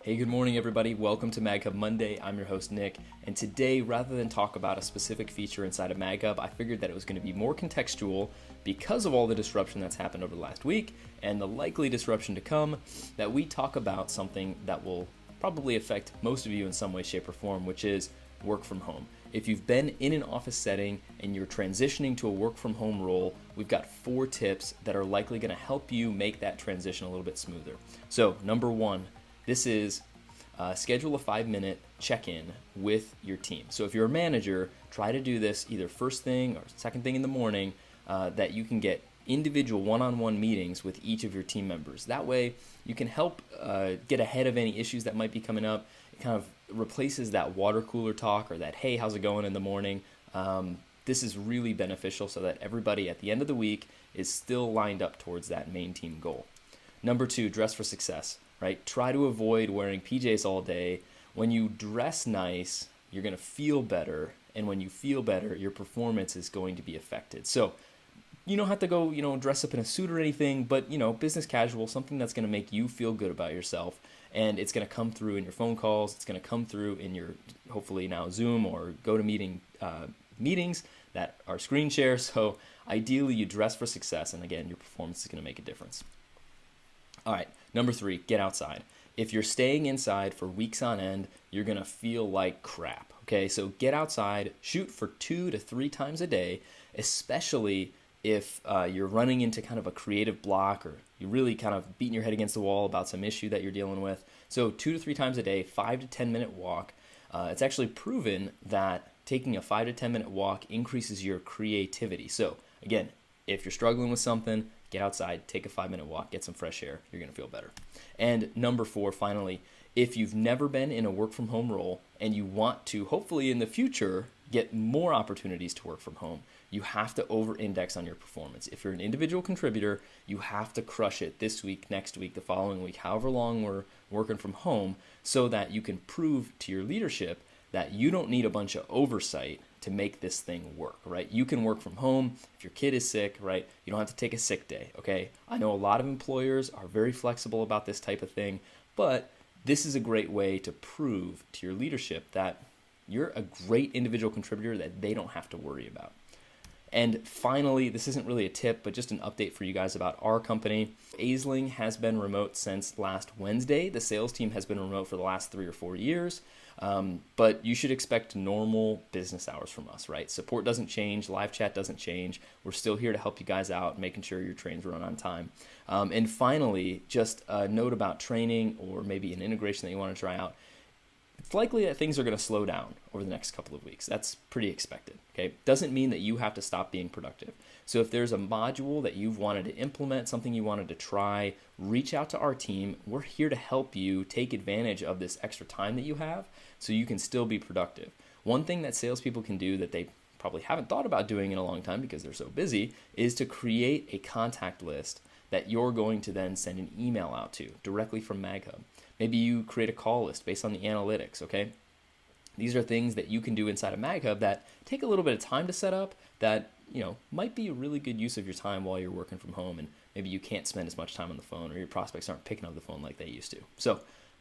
Hey, good morning, everybody. Welcome to MagHub Monday. I'm your host, Nick. And today, rather than talk about a specific feature inside of MagHub, I figured that it was going to be more contextual because of all the disruption that's happened over the last week and the likely disruption to come, that we talk about something that will probably affect most of you in some way, shape, or form, which is work from home. If you've been in an office setting and you're transitioning to a work from home role, we've got 4 tips that are likely going to help you make that transition a little bit smoother. So, number 1, this is schedule a 5-minute check-in with your team. So if you're a manager, try to do this either first thing or second thing in the morning, that you can get individual one-on-one meetings with each of your team members. That way you can help get ahead of any issues that might be coming up. It kind of replaces that water cooler talk or that, hey, how's it going in the morning? This is really beneficial so that everybody at the end of the week is still lined up towards that main team goal. Number 2, dress for success. Right? Try to avoid wearing PJs all day. When you dress nice, you're going to feel better. And when you feel better, your performance is going to be affected. So you don't have to go, dress up in a suit or anything, but, business casual, something that's going to make you feel good about yourself. And it's going to come through in your phone calls. It's going to come through in your, hopefully now Zoom or GoToMeeting meetings that are screen share. So ideally you dress for success. And again, your performance is going to make a difference. All right, number 3, get outside. If you're staying inside for weeks on end, you're going to feel like crap, okay? So get outside, shoot for 2 to 3 times a day, especially if you're running into kind of a creative block or you're really kind of beating your head against the wall about some issue that you're dealing with. So 2 to 3 times a day, 5 to 10 minute walk. It's actually proven that taking a 5 to 10 minute walk increases your creativity. So again, if you're struggling with something, get outside, take a 5-minute walk, get some fresh air. You're going to feel better. And number 4, finally, if you've never been in a work from home role and you want to, hopefully in the future, get more opportunities to work from home, you have to over-index on your performance. If you're an individual contributor, you have to crush it this week, next week, the following week, however long we're working from home, so that you can prove to your leadership that you don't need a bunch of oversight to make this thing work, right? You can work from home. If your kid is sick, right, you don't have to take a sick day, okay? I know a lot of employers are very flexible about this type of thing, but this is a great way to prove to your leadership that you're a great individual contributor that they don't have to worry about. And finally, this isn't really a tip, but just an update for you guys about our company. Aisling has been remote since last Wednesday. The sales team has been remote for the last 3 or 4 years. But you should expect normal business hours from us, right? Support doesn't change. Live chat doesn't change. We're still here to help you guys out, making sure your trains run on time. And finally, just a note about training or maybe an integration that you want to try out. It's likely that things are going to slow down over the next couple of weeks. That's pretty expected, okay? Doesn't mean that you have to stop being productive. So if there's a module that you've wanted to implement, something you wanted to try, reach out to our team. We're here to help you take advantage of this extra time that you have so you can still be productive. One thing that salespeople can do that they probably haven't thought about doing in a long time because they're so busy is to create a contact list that you're going to then send an email out to directly from MagHub. Maybe you create a call list based on the analytics, okay? These are things that you can do inside of MagHub that take a little bit of time to set up that, might be a really good use of your time while you're working from home, and maybe you can't spend as much time on the phone or your prospects aren't picking up the phone like they used to. So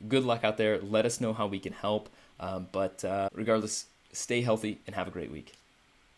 good luck out there. Let us know how we can help. But regardless, stay healthy and have a great week.